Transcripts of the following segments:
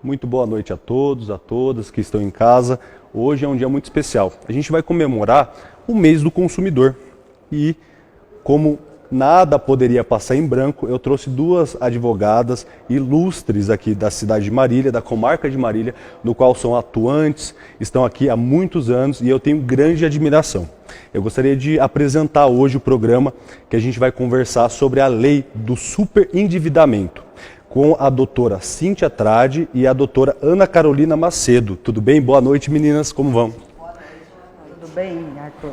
Muito boa noite a todos, a todas que estão em casa. Hoje é um dia muito especial. A gente vai comemorar o mês do consumidor. E como nada poderia passar em branco, eu trouxe duas advogadas ilustres aqui da cidade de Marília, da comarca de Marília, no qual são atuantes, estão aqui há muitos anos e eu tenho grande admiração. Eu gostaria de apresentar hoje o programa que a gente vai conversar sobre a lei do superendividamento, com a doutora Cíntia Trade e a doutora Ana Carolina Macedo. Tudo bem? Boa noite, meninas, como vão? Boa noite. Tudo bem, Arthur?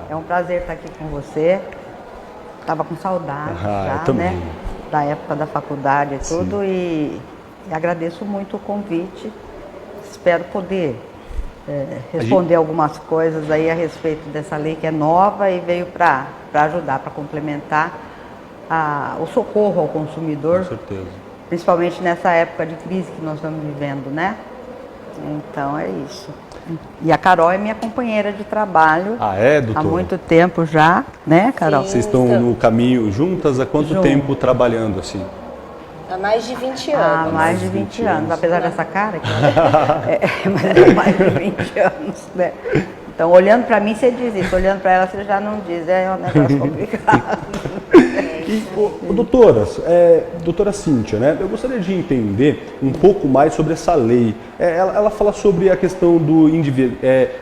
É um prazer estar aqui com você. Estava com saudade já, né? Da época da faculdade e tudo. E agradeço muito o convite. Espero poder responder algumas coisas aí a respeito dessa lei que é nova e veio para ajudar, para complementar o socorro ao consumidor. Com certeza. Principalmente nessa época de crise que nós estamos vivendo, né? Então é isso. E a Carol é minha companheira de trabalho. Ah, é, doutora? Há muito tempo já, né, Carol? Vocês estão no caminho juntas há quanto tempo trabalhando assim? Há mais de 20 anos. Há mais de 20 anos, apesar dessa cara. Mas é mais de 20 anos, né? Então, olhando para mim, você diz isso. Olhando para ela, você já não diz. É um negócio complicado. E, doutora Cíntia, né? Eu gostaria de entender um pouco mais sobre essa lei. Ela fala sobre a questão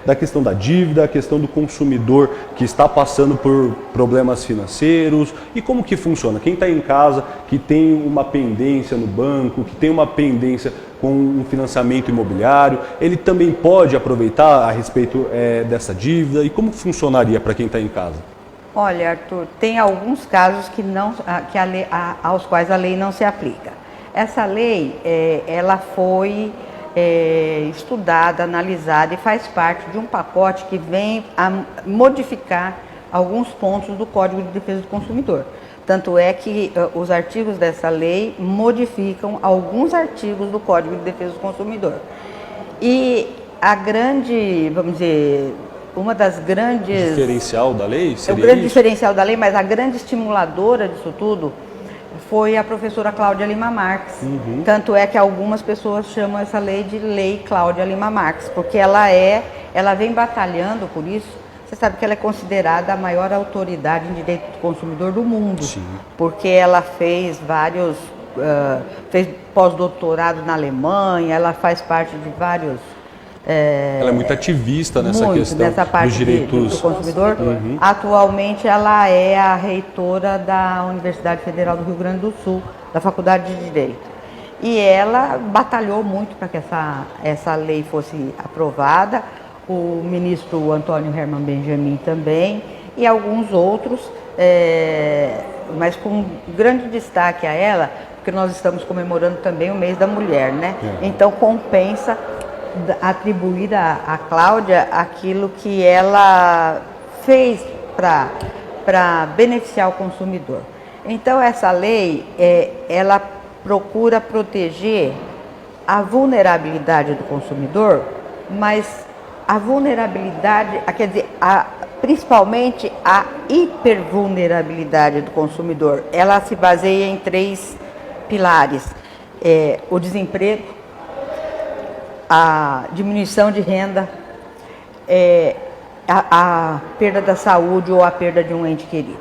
da questão da dívida, a questão do consumidor que está passando por problemas financeiros e como que funciona. Quem está em casa, que tem uma pendência no banco, que tem uma pendência com um financiamento imobiliário, ele também pode aproveitar a respeito dessa dívida e como funcionaria para quem está em casa? Olha, Arthur, tem alguns casos aos quais a lei não se aplica. Essa lei, ela foi estudada, analisada e faz parte de um pacote que vem a modificar alguns pontos do Código de Defesa do Consumidor. Tanto é que os artigos dessa lei modificam alguns artigos do Código de Defesa do Consumidor. E a grande, vamos dizer, uma das grandes... Diferencial da lei? É o grande diferencial da lei, mas a grande estimuladora disso tudo foi a professora Cláudia Lima Marques. Tanto é que algumas pessoas chamam essa lei de Lei Cláudia Lima Marques, porque ela vem batalhando por isso. Você sabe que ela é considerada a maior autoridade em direito do consumidor do mundo. Sim. Porque ela fez fez pós-doutorado na Alemanha, ela faz parte de vários... ela é muito ativista nessa questão parte dos direitos do consumidor. Atualmente ela é a reitora da Universidade Federal do Rio Grande do Sul, da Faculdade de Direito. E ela batalhou muito para que essa lei fosse aprovada. O ministro Antônio Herman Benjamin também e alguns outros, mas com grande destaque a ela, porque nós estamos comemorando também o mês da mulher, né? Então compensa atribuir a Cláudia aquilo que ela fez para beneficiar o consumidor. Então essa lei, ela procura proteger a vulnerabilidade do consumidor, mas a vulnerabilidade, quer dizer, principalmente a hipervulnerabilidade do consumidor. Ela se baseia em 3 pilares: o desemprego, a diminuição de renda, a perda da saúde ou a perda de um ente querido.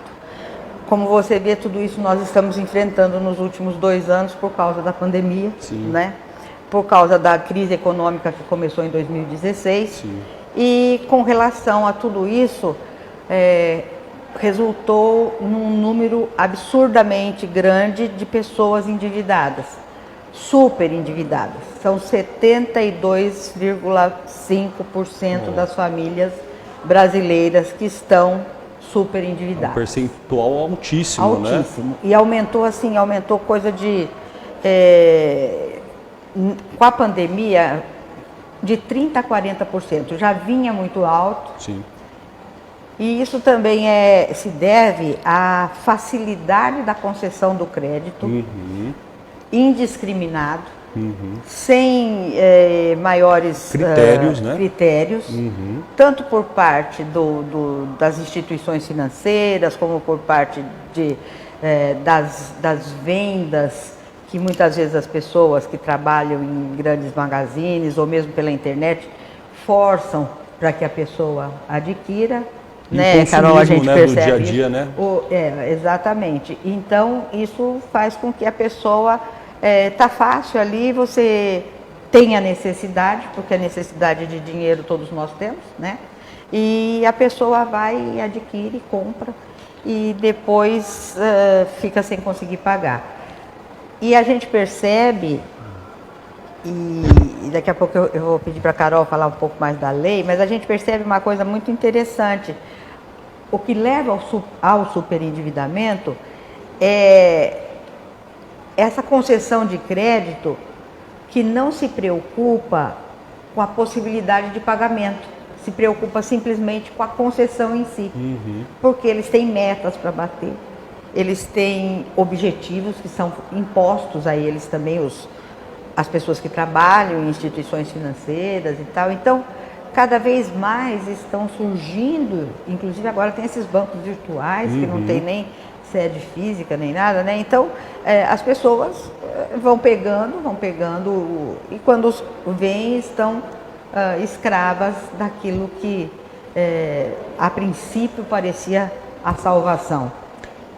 Como você vê, tudo isso nós estamos enfrentando nos últimos 2 anos por causa da pandemia, né? Por causa da crise econômica que começou em 2016. Sim. E com relação a tudo isso, resultou num número absurdamente grande de pessoas endividadas, super endividadas. São 72,5% das famílias brasileiras que estão super endividadas. Um percentual altíssimo, né? Altíssimo. E aumentou coisa de... com a pandemia, de 30% a 40%. Já vinha muito alto. Sim. E isso também se deve à facilidade da concessão do crédito, indiscriminado, sem maiores critérios, tanto por parte das instituições financeiras, como por parte das vendas que muitas vezes as pessoas que trabalham em grandes magazines ou mesmo pela internet forçam para que a pessoa adquira, E né, Carol? A gente né, percebe do dia a dia, né? exatamente. Então isso faz com que a pessoa tá fácil ali, você tem a necessidade, porque a necessidade de dinheiro todos nós temos, né? E a pessoa vai e adquire, compra e depois fica sem conseguir pagar. E a gente percebe, e daqui a pouco eu vou pedir para a Carol falar um pouco mais da lei, mas a gente percebe uma coisa muito interessante. O que leva ao superendividamento é essa concessão de crédito que não se preocupa com a possibilidade de pagamento, se preocupa simplesmente com a concessão em si, porque eles têm metas para bater, eles têm objetivos que são impostos a eles também, as pessoas que trabalham em instituições financeiras e tal. Então, cada vez mais estão surgindo, inclusive agora tem esses bancos virtuais que não tem nem sede física nem nada, né? Então, as pessoas vão pegando, e quando vêm estão escravas daquilo que a princípio parecia a salvação,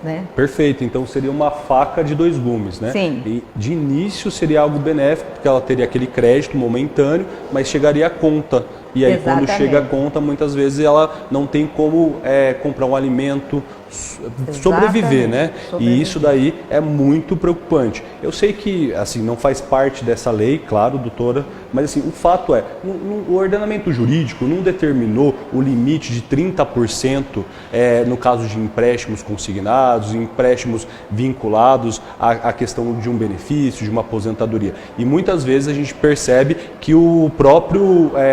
né? Perfeito, então seria uma faca de dois gumes, né? Sim. E de início seria algo benéfico, porque ela teria aquele crédito momentâneo, mas chegaria a conta. E aí Exatamente. Quando chega a conta, muitas vezes ela não tem como comprar um alimento, sobreviver, né? E isso daí é muito preocupante. Eu sei que assim não faz parte dessa lei, claro, doutora, mas assim, o fato é, o ordenamento jurídico não determinou o limite de 30% no caso de empréstimos consignados, empréstimos vinculados à questão de um benefício, de uma aposentadoria. E muitas vezes a gente percebe que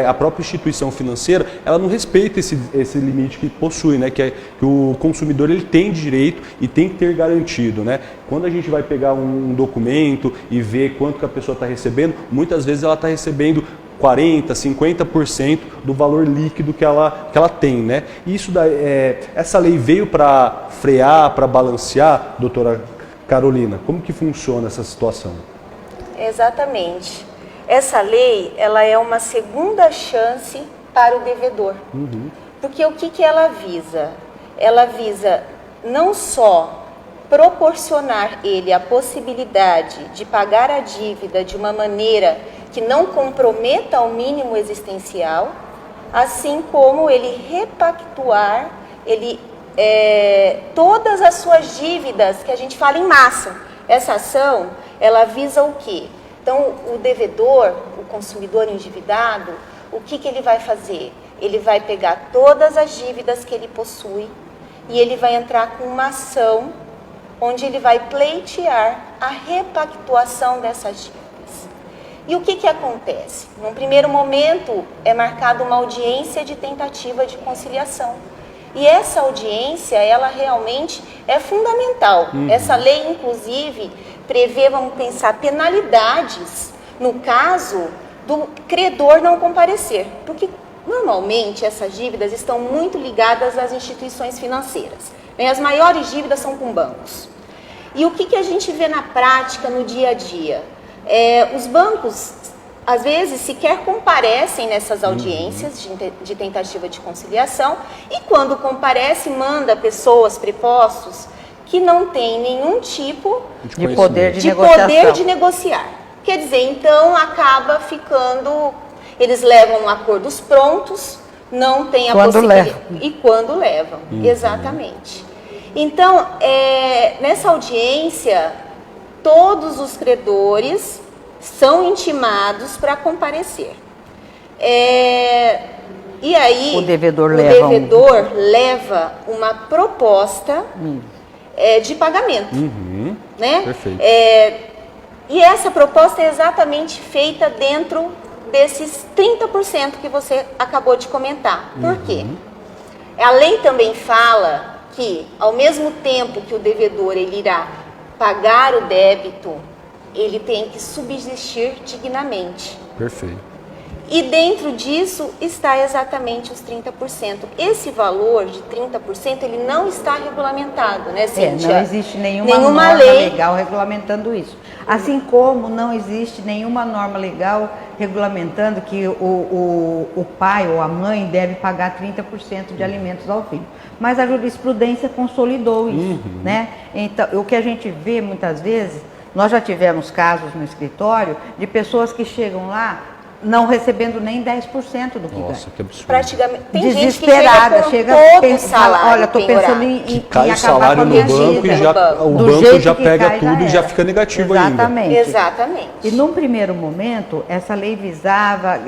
a própria instituição financeira, ela não respeita esse limite que possui, né? Que o consumidor ele tem direito e tem que ter garantido, né? Quando a gente vai pegar um documento e ver quanto que a pessoa está recebendo, muitas vezes ela está recebendo 40%, 50% do valor líquido que ela tem, né? E isso daí, essa lei veio para frear, para balancear, doutora Carolina. Como que funciona essa situação? Exatamente. Essa lei, ela é uma segunda chance para o devedor. Porque o que ela visa? Ela visa não só proporcionar ele a possibilidade de pagar a dívida de uma maneira que não comprometa ao mínimo existencial, assim como ele repactuar todas as suas dívidas, que a gente fala em massa. Essa ação, ela visa o quê? Então, o devedor, o consumidor endividado, o que ele vai fazer? Ele vai pegar todas as dívidas que ele possui e ele vai entrar com uma ação onde ele vai pleitear a repactuação dessas dívidas. E o que acontece? Num primeiro momento, é marcada uma audiência de tentativa de conciliação. E essa audiência, ela realmente é fundamental. Essa lei, inclusive, prevê, vamos pensar, penalidades no caso do credor não comparecer. Porque, normalmente, essas dívidas estão muito ligadas às instituições financeiras. As maiores dívidas são com bancos. E o que a gente vê na prática, no dia a dia? Os bancos, às vezes, sequer comparecem nessas audiências de tentativa de conciliação e, quando comparece, manda pessoas, prepostos, que não têm nenhum tipo de poder de negociar. Quer dizer, então, acaba ficando... Eles levam acordos prontos, não tem a possibilidade... E quando levam, exatamente. Então, nessa audiência, todos os credores são intimados para comparecer. E aí, o devedor leva uma proposta de pagamento. Né? Perfeito. E essa proposta é exatamente feita dentro desses 30% que você acabou de comentar. Por quê? A lei também fala que, ao mesmo tempo que o devedor ele irá pagar o débito, ele tem que subsistir dignamente. Perfeito. E dentro disso está exatamente os 30%. Esse valor de 30% ele não está regulamentado, né, Cíntia? Não existe nenhuma norma lei legal regulamentando isso. Assim como não existe nenhuma norma legal regulamentando que o pai ou a mãe deve pagar 30% de alimentos ao filho. Mas a jurisprudência consolidou isso, né? Então, o que a gente vê muitas vezes, nós já tivemos casos no escritório de pessoas que chegam lá não recebendo nem 10% do que ganha. Nossa, que absurdo. Praticamente, tem Desesperada, gente que chega com todo o salário. olha, estou pensando em Cai o acabar com salário a no minha banco vida. e já, o Do banco jeito já que pega cai, tudo e já era. fica negativo Exatamente. ainda. Exatamente. E num primeiro momento, essa lei visava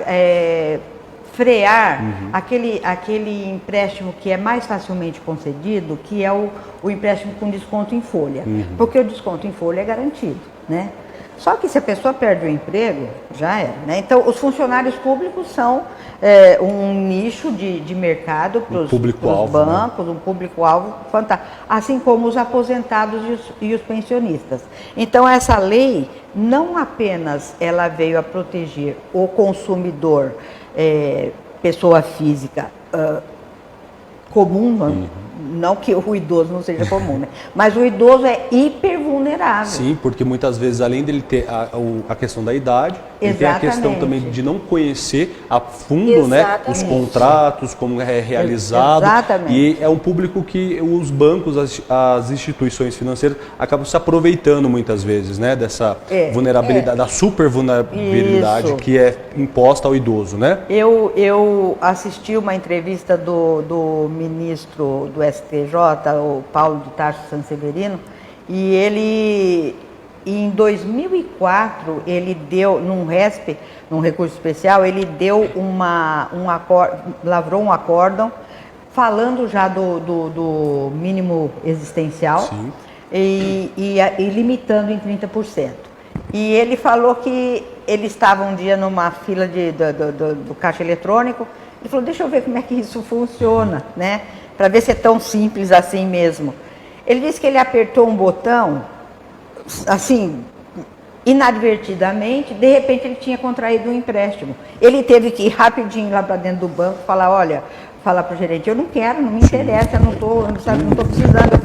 frear aquele empréstimo que é mais facilmente concedido, que é o empréstimo com desconto em folha. Porque o desconto em folha é garantido, né? Só que se a pessoa perde o emprego, já era, né? Então, os funcionários públicos são um nicho de mercado para os bancos, um público-alvo fantástico, assim como os aposentados e os pensionistas. Então, essa lei, não apenas ela veio a proteger o consumidor, pessoa física comum, não que o idoso não seja comum, né? Mas o idoso é hiper vulnerável. Sim, porque muitas vezes, além dele ter a questão da idade, ele tem a questão também de não conhecer a fundo, né, os contratos, como é realizado. Exatamente. E é um público que os bancos, as instituições financeiras acabam se aproveitando muitas vezes, né, dessa vulnerabilidade, da super vulnerabilidade que é imposta ao idoso, né? Eu assisti uma entrevista do ministro do STJ, o Paulo de Tarso Sanseverino, e ele, em 2004, ele deu, num RESP, num recurso especial, ele deu lavrou um acórdão falando já do mínimo existencial e limitando em 30%. E ele falou que ele estava um dia numa fila do caixa eletrônico, ele falou, deixa eu ver como é que isso funciona, né? Para ver se é tão simples assim mesmo. Ele disse que ele apertou um botão, assim, inadvertidamente, de repente ele tinha contraído um empréstimo. Ele teve que ir rapidinho lá para dentro do banco e falar, olha, falar para o gerente, eu não quero, não me interessa, não estou precisando,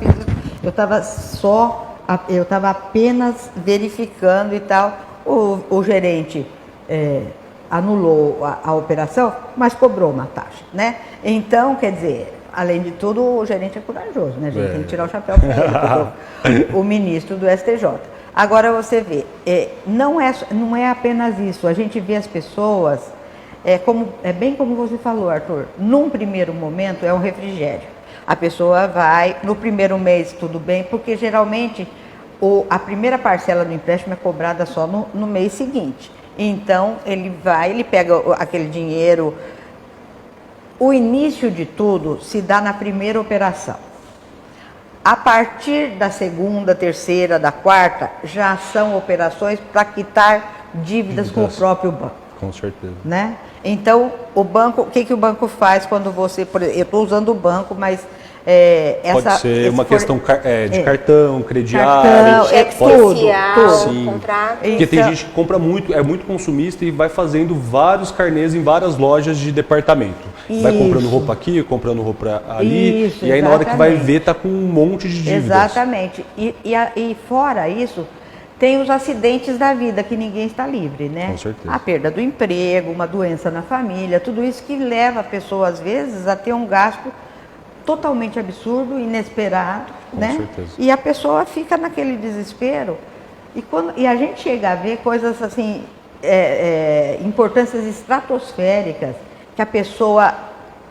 eu estava apenas verificando e tal. O gerente anulou a operação, mas cobrou uma taxa, né? Então, quer dizer, além de tudo, o gerente é corajoso, né, gente? Tem que tirar o chapéu para ele, o ministro do STJ. Agora você vê, não é apenas isso, a gente vê as pessoas, bem como você falou, Arthur, num primeiro momento é um refrigério. A pessoa vai, no primeiro mês tudo bem, porque geralmente a primeira parcela do empréstimo é cobrada só no mês seguinte. Então, ele pega aquele dinheiro. O início de tudo se dá na primeira operação. A partir da segunda, terceira, da quarta, já são operações para quitar dívidas com o próprio banco. Com certeza. Né? Então, o banco, o que o banco faz quando você... Eu estou usando o banco, mas... pode ser uma questão de cartão, crediário, tudo. Contrato. Porque tem gente que compra muito, é muito consumista e vai fazendo vários carnês em várias lojas de departamento. Vai comprando roupa aqui, comprando roupa ali, e aí na hora que vai ver tá com um monte de dívidas. Exatamente. E fora isso, tem os acidentes da vida, que ninguém está livre, né? Com certeza. A perda do emprego, uma doença na família, tudo isso que leva a pessoa, às vezes, a ter um gasto totalmente absurdo, inesperado, né? Certeza. E a pessoa fica naquele desespero. E a gente chega a ver coisas assim, importâncias estratosféricas, que a pessoa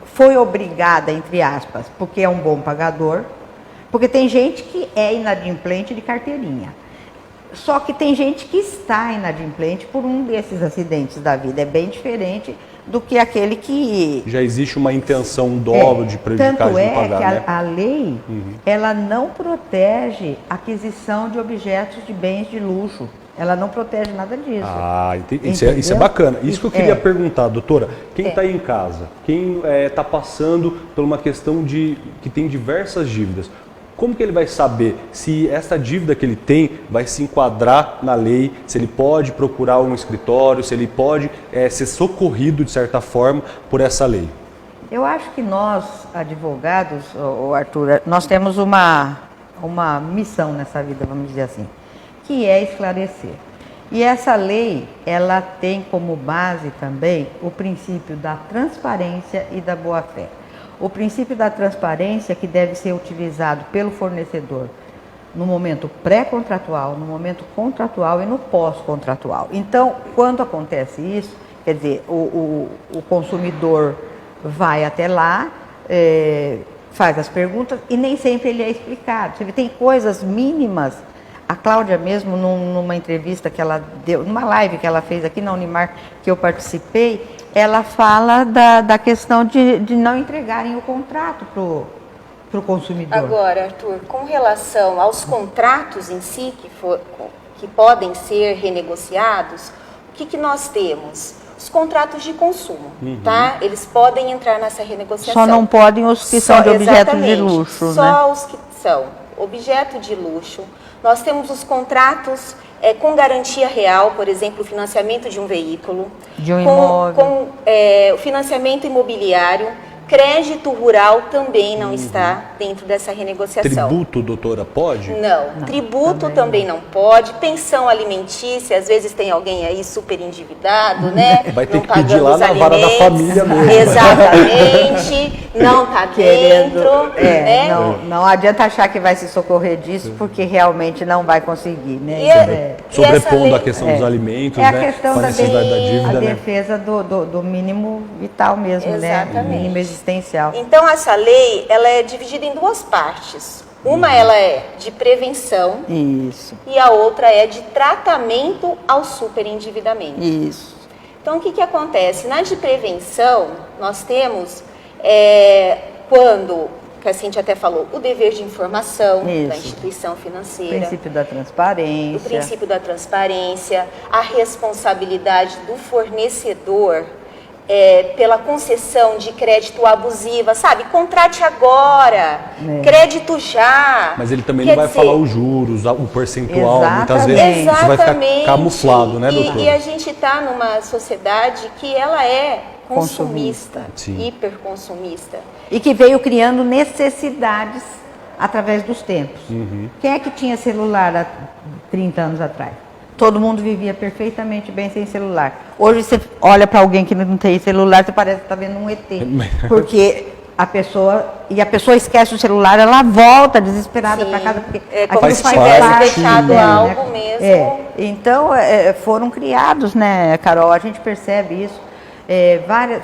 foi obrigada, entre aspas, porque é um bom pagador, porque tem gente que é inadimplente de carteirinha. Só que tem gente que está inadimplente por um desses acidentes da vida. É bem diferente do que aquele que... Já existe uma intenção dolo de prejudicar, de não pagar, que né? a lei, ela não protege a aquisição de objetos de bens de luxo. Ela não protege nada disso. Ah, isso é bacana. Isso que eu queria perguntar, doutora. Quem está aí em casa, quem está passando por uma questão que tem diversas dívidas, como que ele vai saber se essa dívida que ele tem vai se enquadrar na lei, se ele pode procurar um escritório, se ele pode ser socorrido, de certa forma, por essa lei? Eu acho que nós, advogados, Arthur, nós temos uma missão nessa vida, vamos dizer assim, que é esclarecer. E essa lei, ela tem como base também o princípio da transparência e da boa-fé. O princípio da transparência que deve ser utilizado pelo fornecedor no momento pré-contratual, no momento contratual e no pós-contratual. Então, quando acontece isso, quer dizer, o consumidor vai até lá, faz as perguntas e nem sempre ele é explicado. Você vê, tem coisas mínimas. A Cláudia mesmo, numa entrevista que ela deu, numa live que ela fez aqui na Unimar, que eu participei, ela fala da questão de não entregarem o contrato para o consumidor. Agora, Arthur, com relação aos contratos em si, que podem ser renegociados, o que nós temos? Os contratos de consumo, tá? Eles podem entrar nessa renegociação. Só não podem os que são de objeto de luxo, só né? os que são objeto de luxo. Nós temos os contratos com garantia real, por exemplo, o financiamento de um veículo. De um imóvel. Com o financiamento imobiliário. Crédito rural também não está dentro dessa renegociação. Tributo, doutora, pode? Não. Tributo também não pode. Pensão alimentícia, às vezes tem alguém aí super endividado, né? Vai ter não que pedir pagando lá os na vara da alimentos. família mesmo. Exatamente. Não está dentro. Né? Não adianta achar que vai se socorrer disso, porque realmente não vai conseguir, né? Sobrepondo a questão dos alimentos, a né? questão Com a necessidade da dívida, a né? defesa do mínimo vital mesmo, Exatamente. né? Mínimo existencial. Então, essa lei, ela é dividida em duas partes. Uma, ela é de prevenção. Isso. E a outra é de tratamento ao superendividamento. Isso. Então, o que acontece? Na de prevenção, nós temos, quando, que a Cíntia até falou, o dever de informação da instituição financeira. O princípio da transparência. O princípio da transparência, a responsabilidade do fornecedor pela concessão de crédito abusiva, sabe? Contrate agora, crédito já. Mas ele também não vai falar os juros, o percentual, muitas vezes Exatamente. isso vai ficar camuflado, né, doutor? E a gente está numa sociedade que ela é consumista, hiperconsumista. E que veio criando necessidades através dos tempos. Quem é que tinha celular há 30 anos atrás? Todo mundo vivia perfeitamente bem sem celular. Hoje você olha para alguém que não tem celular, você parece que está vendo um ET. Porque a pessoa esquece o celular, ela volta desesperada para casa. Porque como se tivesse deixado algo mesmo. Então, foram criados, né, Carol? A gente percebe isso.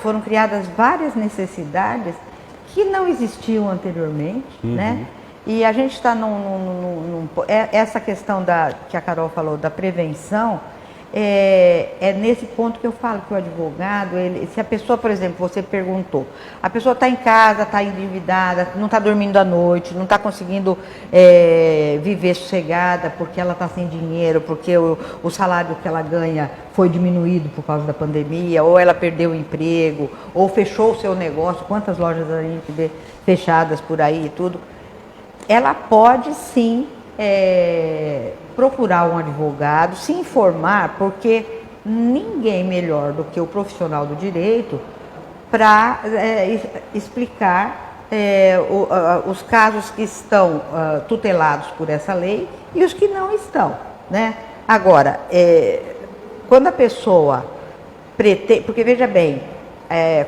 Foram criadas várias necessidades que não existiam anteriormente, né? E a gente está essa questão que a Carol falou, da prevenção, é nesse ponto que eu falo que o advogado, se a pessoa, por exemplo, você perguntou, a pessoa está em casa, está endividada, não está dormindo à noite, não está conseguindo viver sossegada porque ela está sem dinheiro, porque o salário que ela ganha foi diminuído por causa da pandemia, ou ela perdeu o emprego, ou fechou o seu negócio, quantas lojas a gente vê fechadas por aí e tudo. Ela pode sim procurar um advogado, se informar, porque ninguém melhor do que o profissional do direito para explicar os casos que estão tutelados por essa lei e os que não estão, né? Agora, quando a pessoa pretende, porque veja bem,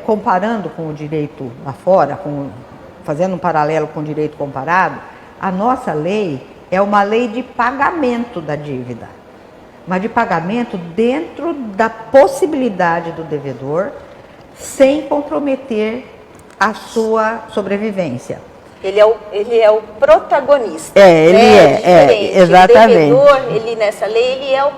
comparando com o direito lá fora, fazendo um paralelo com o direito comparado, a nossa lei é uma lei de pagamento da dívida, mas de pagamento dentro da possibilidade do devedor, sem comprometer a sua sobrevivência. Ele é o protagonista. Exatamente. O devedor, nessa lei, ele é o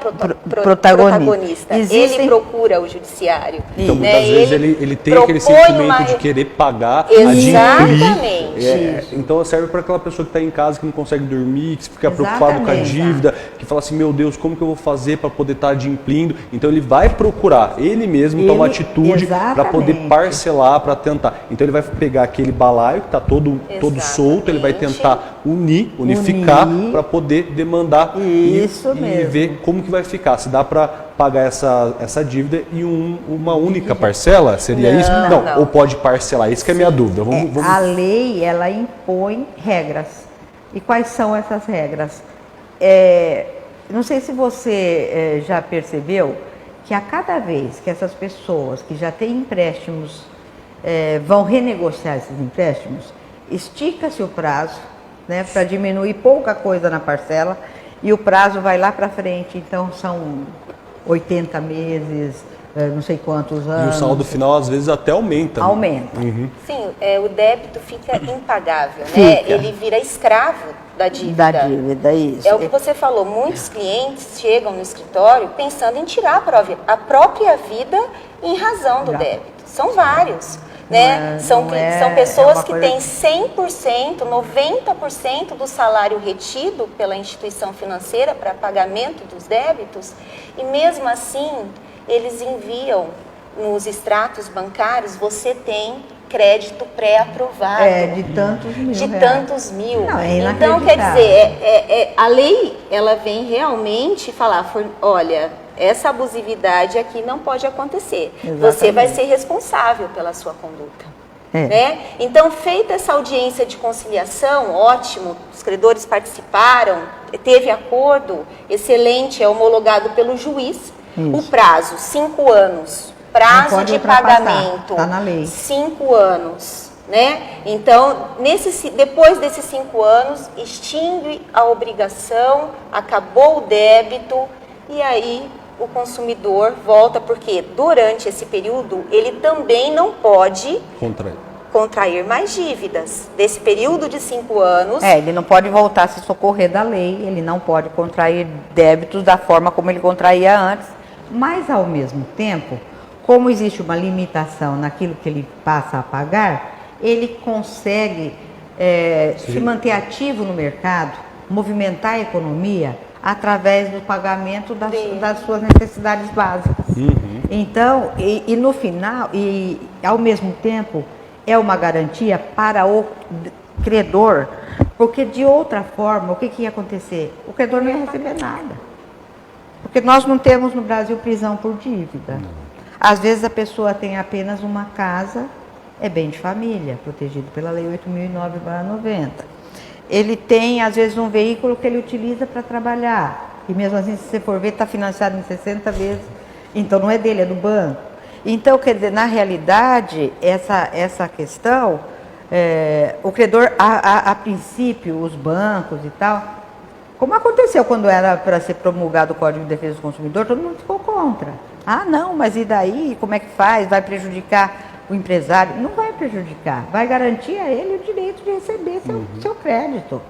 protagonista. Ele procura o judiciário. Então, muitas vezes, ele tem aquele sentimento de querer pagar, Exatamente. Então, serve para aquela pessoa que está em casa, que não consegue dormir, que fica preocupado com a dívida, que fala assim, meu Deus, como que eu vou fazer para poder estar adimplindo? Então, ele vai procurar, ele mesmo toma atitude para poder parcelar, para tentar. Então, ele vai pegar aquele balaio que está todo solto, ele vai tentar unificar para poder demandar e ver como que vai ficar, se dá para pagar essa dívida em uma única parcela, seria isso? Não, ou pode parcelar, isso que é a minha dúvida. A lei, ela impõe regras. E quais são essas regras? não sei se você já percebeu que a cada vez que essas pessoas que já têm empréstimos vão renegociar esses empréstimos, estica-se o prazo, né, para diminuir pouca coisa na parcela e o prazo vai lá para frente. Então são 80 meses, não sei quantos anos. E o saldo final às vezes até aumenta. Aumenta. Uhum. Sim, o débito fica impagável, né? Ele vira escravo da dívida. Da dívida, isso. É o que você falou, muitos clientes chegam no escritório pensando em tirar a própria vida em razão do débito. São vários. Né? São pessoas que têm 100%, 90% do salário retido pela instituição financeira para pagamento dos débitos e mesmo assim eles enviam nos extratos bancários, você tem crédito pré-aprovado. De tantos mil. De tantos mil. Não, então, quer dizer, a lei, ela vem realmente falar, olha, essa abusividade aqui não pode acontecer. Exatamente. Você vai ser responsável pela sua conduta. Né? Então, feita essa audiência de conciliação, ótimo, os credores participaram, teve acordo, excelente, é homologado pelo juiz. Isso. O prazo, 5 anos. Prazo de pagamento, tá na lei. 5 anos. Né? Então, depois desses 5 anos, extingue a obrigação, acabou o débito e aí o consumidor volta, porque durante esse período ele também não pode contrair mais dívidas. Desse período de 5 anos... ele não pode voltar a se socorrer da lei, ele não pode contrair débitos da forma como ele contraía antes, mas ao mesmo tempo, como existe uma limitação naquilo que ele passa a pagar, ele consegue se manter ativo no mercado, movimentar a economia através do pagamento das suas necessidades básicas. Uhum. Então, e no final, e ao mesmo tempo, é uma garantia para o credor, porque de outra forma, o que ia acontecer? O credor não ia receber nada. Porque nós não temos no Brasil prisão por dívida. Não. Às vezes a pessoa tem apenas uma casa, é bem de família, protegido pela Lei 8.009/90. Ele tem, às vezes, um veículo que ele utiliza para trabalhar. E mesmo assim, se você for ver, está financiado em 60 vezes. Então, não é dele, é do banco. Então, quer dizer, na realidade, essa questão, o credor, a princípio, os bancos e tal, como aconteceu quando era para ser promulgado o Código de Defesa do Consumidor, todo mundo ficou contra. Ah, não, mas e daí? Como é que faz? Vai prejudicar o empresário? Não vai prejudicar, vai garantir a ele o direito de receber seu crédito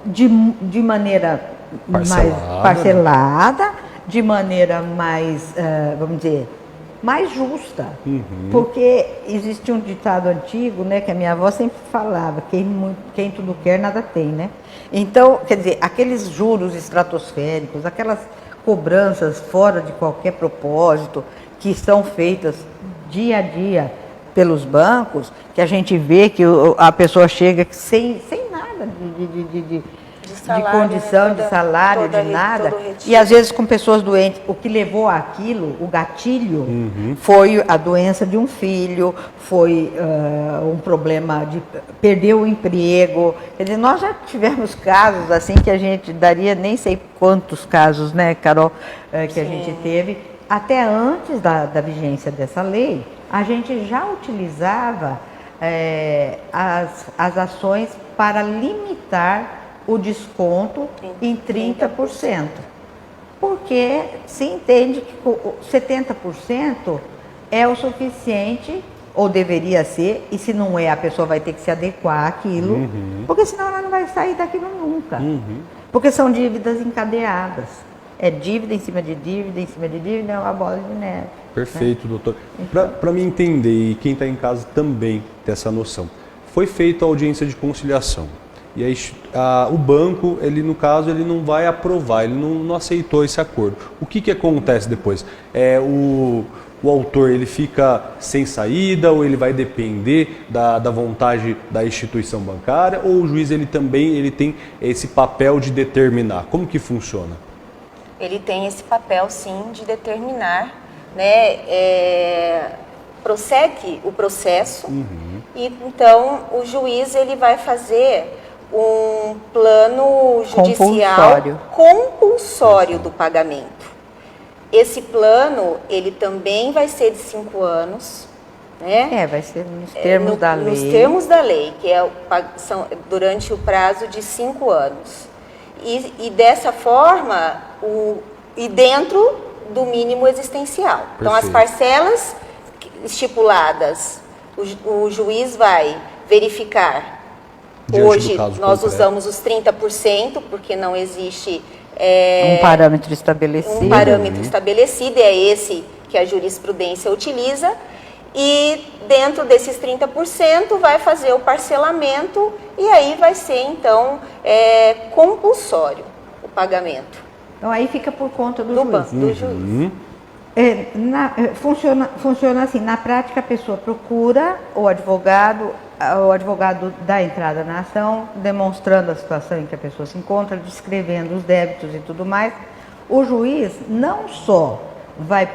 de maneira mais parcelada, de maneira mais, vamos dizer, mais justa. Porque existe um ditado antigo, né, que a minha avó sempre falava, quem tudo quer, nada tem, né? Então, quer dizer, aqueles juros estratosféricos, aquelas cobranças fora de qualquer propósito, que são feitas dia a dia pelos bancos, que a gente vê que a pessoa chega sem nada de condição, né? De salário, de nada, e às vezes com pessoas doentes. O que levou àquilo, o gatilho, foi a doença de um filho, foi um problema de perder o emprego. Quer dizer, nós já tivemos casos assim que a gente daria nem sei quantos casos, né, Carol, que a gente teve. Até antes da vigência dessa lei, a gente já utilizava as ações para limitar o desconto em 30%. Porque se entende que 70% é o suficiente, ou deveria ser, e se não é, a pessoa vai ter que se adequar àquilo, porque senão ela não vai sair daquilo nunca. Porque são dívidas encadeadas. É dívida em cima de dívida, em cima de dívida, é uma bola de neve. Perfeito, doutor. Para me entender, e quem está em casa também ter essa noção, foi feita a audiência de conciliação. E aí o banco, ele no caso, ele não vai aprovar, ele não aceitou esse acordo. O que acontece depois? O autor, ele fica sem saída, ou ele vai depender da vontade da instituição bancária, ou o juiz ele tem esse papel de determinar? Como que funciona? Ele tem esse papel, sim, de determinar, né, prossegue o processo, e então o juiz ele vai fazer um plano judicial compulsório do pagamento. Esse plano, ele também vai ser de 5 anos, né? Vai ser nos termos da lei. Nos termos da lei, que são durante o prazo de 5 anos. E dessa forma, e dentro do mínimo existencial. Perfeito. Então, as parcelas estipuladas, o juiz vai verificar. Hoje, nós usamos os 30%, porque não existe... um parâmetro estabelecido. Um parâmetro estabelecido, é esse que a jurisprudência utiliza. E dentro desses 30% vai fazer o parcelamento e aí vai ser, então, compulsório o pagamento. Então, aí fica por conta do juiz. Do juiz. Funciona assim, na prática a pessoa procura o advogado dá entrada na ação, demonstrando a situação em que a pessoa se encontra, descrevendo os débitos e tudo mais. O juiz não só vai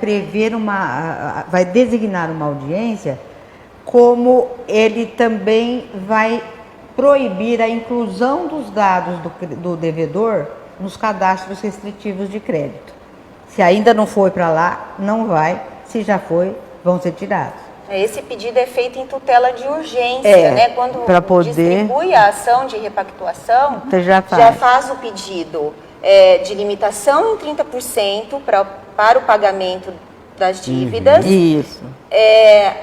vai designar uma audiência, como ele também vai proibir a inclusão dos dados do devedor nos cadastros restritivos de crédito. Se ainda não foi para lá, não vai. Se já foi, vão ser tirados. Esse pedido é feito em tutela de urgência, né? Quando distribui a ação de repactuação, já faz o pedido de limitação em 30% para o pagamento das dívidas. Isso.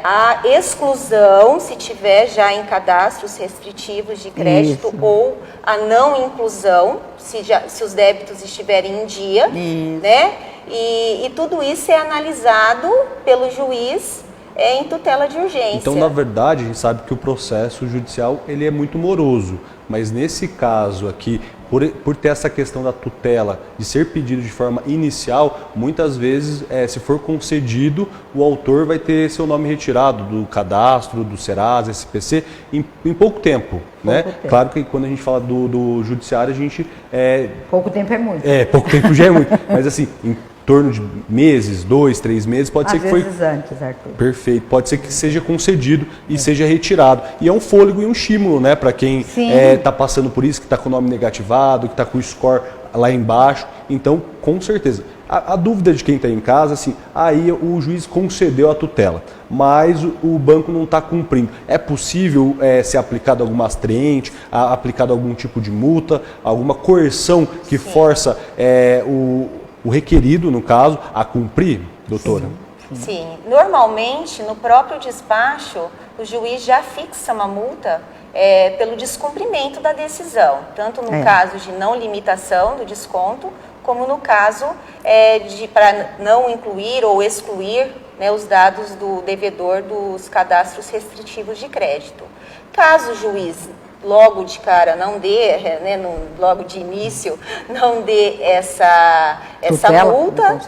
A exclusão, se tiver já em cadastros restritivos de crédito, ou a não inclusão, se os débitos estiverem em dia, né? E tudo isso é analisado pelo juiz em tutela de urgência. Então, na verdade, a gente sabe que o processo judicial ele é muito moroso, mas nesse caso aqui, por ter essa questão da tutela, de ser pedido de forma inicial, muitas vezes, se for concedido, o autor vai ter seu nome retirado do cadastro, do Serasa, SPC, em pouco tempo. Né? Claro que quando a gente fala do judiciário, a gente... pouco tempo é muito. Pouco tempo já é muito. Mas assim, em torno de meses, 2, 3 meses, pode ser que foi... Às vezes antes, Arthur. Perfeito. Pode ser que seja concedido e seja retirado. E é um fôlego e um estímulo, né, para quem está passando por isso, que está com o nome negativado, que está com o score lá embaixo. Então, com certeza. A dúvida de quem está em casa, assim, aí o juiz concedeu a tutela, mas o banco não está cumprindo. É possível ser aplicado alguma astriente, aplicado algum tipo de multa, alguma coerção que força o requerido, no caso, a cumprir, doutora? Sim. Normalmente, no próprio despacho, o juiz já fixa uma multa pelo descumprimento da decisão, tanto no caso de não limitação do desconto, como no caso para não incluir ou excluir, né, os dados do devedor dos cadastros restritivos de crédito. Caso o juiz logo de cara não dê, né, logo de início, não dê essa multa,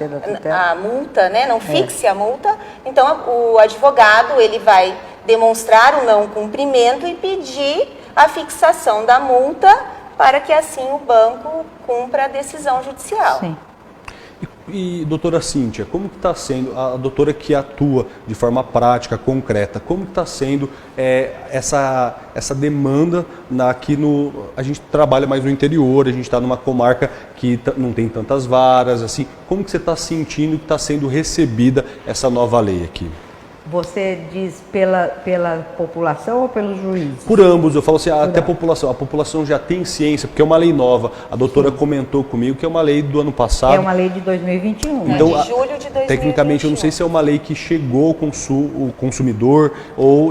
a multa, né, não fixe a multa, então o advogado ele vai demonstrar o não cumprimento e pedir a fixação da multa para que assim o banco cumpra a decisão judicial. Sim. E doutora Cíntia, como que está sendo, a doutora que atua de forma prática, concreta, como que está sendo essa demanda aqui a gente trabalha mais no interior, a gente está numa comarca que não tem tantas varas, assim, como que você está sentindo que está sendo recebida essa nova lei aqui? Você diz pela população ou pelos juízes? Por ambos, eu falo assim, até a população já tem ciência, porque é uma lei nova. A doutora comentou comigo que é uma lei do ano passado. É uma lei de 2021. Então, de julho de 2021. Tecnicamente, eu não sei se é uma lei que chegou ao consumidor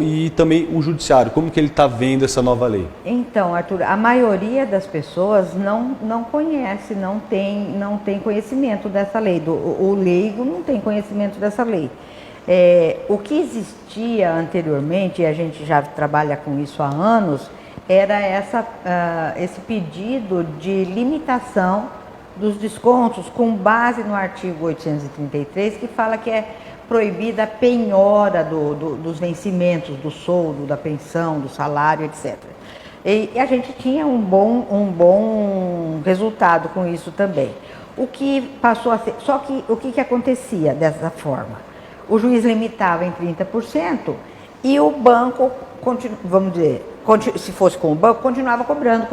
e também o judiciário. Como que ele está vendo essa nova lei? Então, Arthur, a maioria das pessoas não conhece, não tem conhecimento dessa lei. O leigo não tem conhecimento dessa lei. O que existia anteriormente, e a gente já trabalha com isso há anos, era esse pedido de limitação dos descontos com base no artigo 833, que fala que é proibida a penhora dos vencimentos, do soldo, da pensão, do salário, etc. E a gente tinha um bom resultado com isso também. O que passou a ser... Só que o que acontecia dessa forma? O juiz limitava em 30% e o banco, vamos dizer, se fosse com o banco, continuava cobrando.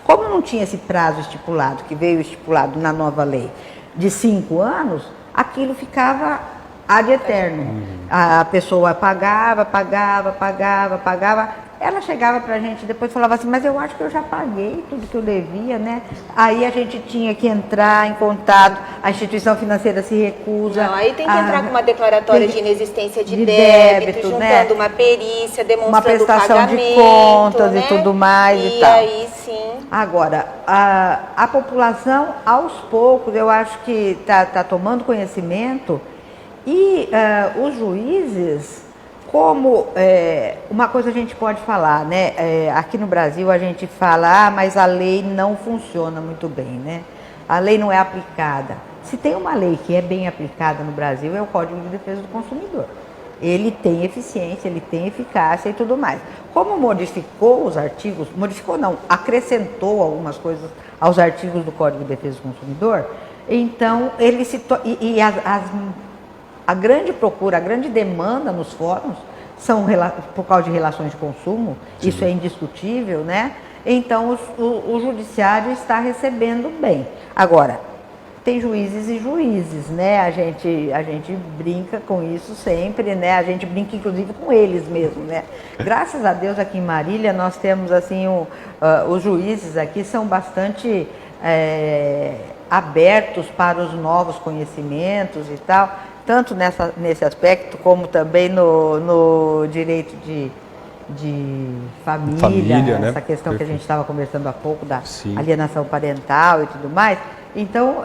Como não tinha esse prazo estipulado, que veio estipulado na nova lei, de 5 anos, aquilo ficava ad eterno. A pessoa pagava. Ela chegava pra gente depois e falava assim, mas eu acho que eu já paguei tudo que eu devia, né? Aí a gente tinha que entrar em contato, a instituição financeira se recusa. Não, aí tem que entrar com uma declaratória de inexistência de débito, juntando, né, uma perícia, demonstrando uma prestação o pagamento, de contas, né, e tudo mais e tal. E aí sim. Agora, a população, aos poucos, eu acho que tá tomando conhecimento e os juízes, como uma coisa a gente pode falar, né? Aqui no Brasil a gente fala, mas a lei não funciona muito bem, né? A lei não é aplicada. Se tem uma lei que é bem aplicada no Brasil, é o Código de Defesa do Consumidor. Ele tem eficiência, ele tem eficácia e tudo mais. Como modificou os artigos, modificou não, acrescentou algumas coisas aos artigos do Código de Defesa do Consumidor, então ele a grande procura, a grande demanda nos fóruns são por causa de relações de consumo. Sim. Isso é indiscutível, né? Então o judiciário está recebendo bem. Agora, tem juízes e juízes, né? A gente brinca com isso sempre, né? A gente brinca inclusive com eles mesmo, né? Graças a Deus aqui em Marília nós temos assim, os juízes aqui são bastante abertos para os novos conhecimentos e tal, tanto nesse aspecto como também no direito de família, né? Essa questão Perfeito. Que a gente estava conversando há pouco da Sim. alienação parental e tudo mais. Então,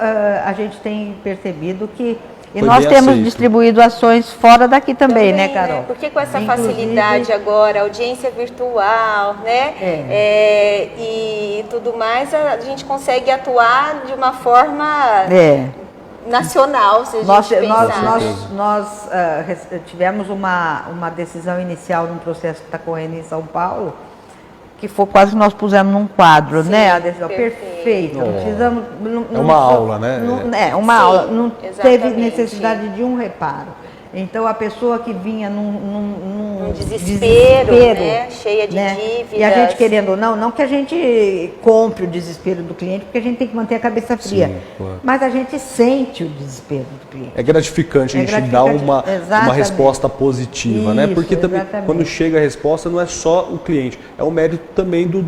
a gente tem percebido que... E nós temos distribuído ações fora daqui também, né, Carol? Né? Porque com essa facilidade agora, audiência virtual, né? E tudo mais, a gente consegue atuar de uma forma nacional, se a gente nós tivemos uma decisão inicial num processo que está correndo em São Paulo, que foi quase que nós pusemos num quadro, Sim, né? A decisão perfeita. Não precisamos, uma aula, né? Uma aula. Não teve necessidade de um reparo. Então a pessoa que vinha num desespero, né? Cheia de dívidas. E a gente querendo ou não que a gente compre o desespero do cliente, porque a gente tem que manter a cabeça fria. Sim, claro. Mas a gente sente o desespero do cliente. É gratificante a gente dar uma resposta positiva, né? Porque também quando chega a resposta não é só o cliente, é o mérito também do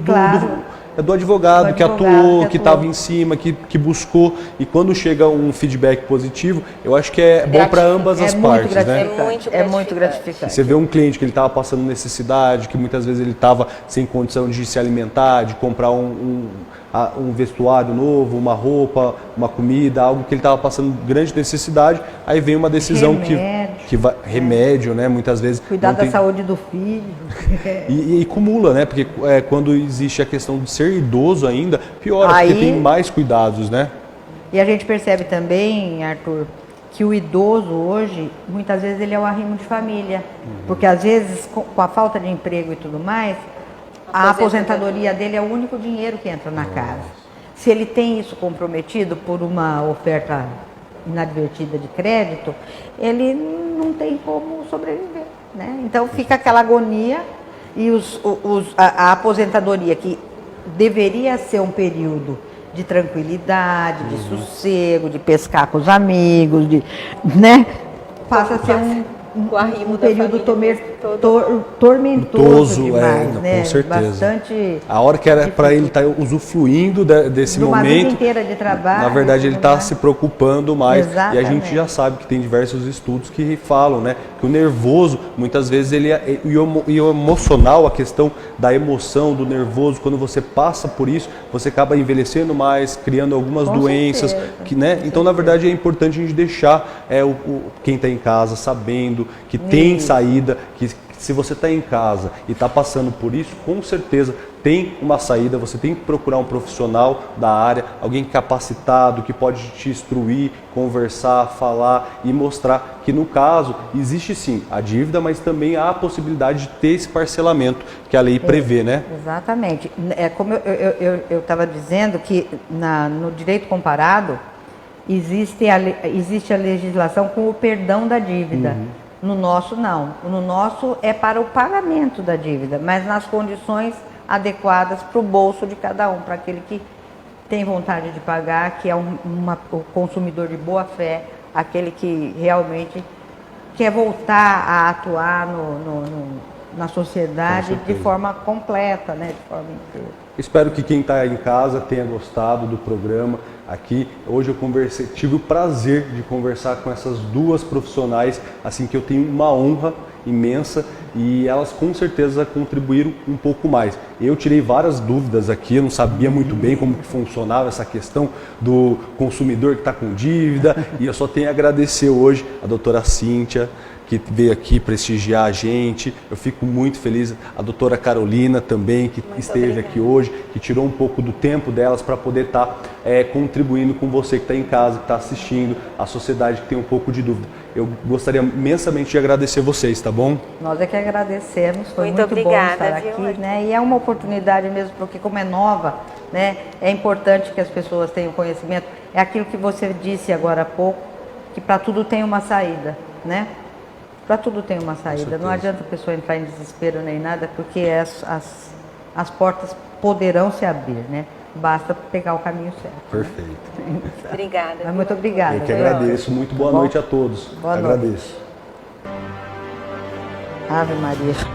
advogado que atuou, que estava em cima, que buscou. E quando chega um feedback positivo, eu acho que é bom para ambas as partes, né? É muito gratificante. Você vê um cliente que ele estava passando necessidade, que muitas vezes ele estava sem condição de se alimentar, de comprar um vestuário novo, uma roupa, uma comida, algo que ele estava passando grande necessidade, aí vem uma decisão que vai, remédio, né? Muitas vezes cuidar da saúde do filho. E cumula, né? Porque quando existe a questão de ser idoso ainda, piora, porque tem mais cuidados, né? E a gente percebe também, Arthur, que o idoso hoje, muitas vezes ele é o arrimo de família, porque às vezes com a falta de emprego e tudo mais, a aposentadoria dele é o único dinheiro que entra na casa. Se ele tem isso comprometido por uma oferta inadvertida de crédito, ele não tem como sobreviver, né? Então fica aquela agonia e a aposentadoria, que deveria ser um período de tranquilidade, de sossego, de pescar com os amigos, né? Passa a ser um período tormentoso demais, né? Com certeza. Bastante a hora que era para ele estar usufruindo desse momento, uma vida inteira de trabalho, na verdade ele está se preocupando mais. Exatamente. E a gente já sabe que tem diversos estudos que falam, né, que o nervoso, muitas vezes e o emocional, a questão da emoção, do nervoso, quando você passa por isso, você acaba envelhecendo mais, criando algumas doenças, né? Então, na verdade, é importante a gente deixar quem está em casa sabendo que tem saída, que se você está em casa e está passando por isso, com certeza tem uma saída. Você tem que procurar um profissional da área, alguém capacitado, que pode te instruir, conversar, falar e mostrar que, no caso, existe sim a dívida, mas também há a possibilidade de ter esse parcelamento que a lei prevê, né? Exatamente. É como eu estava dizendo que no direito comparado existe a legislação com o perdão da dívida. No nosso, não. No nosso é para o pagamento da dívida, mas nas condições adequadas para o bolso de cada um, para aquele que tem vontade de pagar, que é o consumidor de boa fé, aquele que realmente quer voltar a atuar na sociedade de forma completa, né? De forma inteira. Espero que quem está em casa tenha gostado do programa aqui. Hoje eu tive o prazer de conversar com essas duas profissionais, assim que eu tenho uma honra imensa e elas com certeza contribuíram um pouco mais. Eu tirei várias dúvidas aqui, eu não sabia muito bem como que funcionava essa questão do consumidor que está com dívida e eu só tenho a agradecer hoje a doutora Cíntia, que veio aqui prestigiar a gente. Eu fico muito feliz. A doutora Carolina também, que esteve aqui hoje, que tirou um pouco do tempo delas para poder estar contribuindo com você que está em casa, que está assistindo, a sociedade que tem um pouco de dúvida. Eu gostaria imensamente de agradecer vocês, tá bom? Nós é que agradecemos, foi muito obrigada, bom estar aqui, né? E é uma oportunidade mesmo, porque como é nova, né? É importante que as pessoas tenham conhecimento. É aquilo que você disse agora há pouco, que para tudo tem uma saída, né? Para tudo tem uma saída. Não adianta a pessoa entrar em desespero nem nada, porque as portas poderão se abrir, né? Basta pegar o caminho certo. Perfeito. Né? Obrigada. Mas muito obrigada. Eu que agradeço. Muito boa noite a todos. Boa agradeço. Noite. Ave Maria.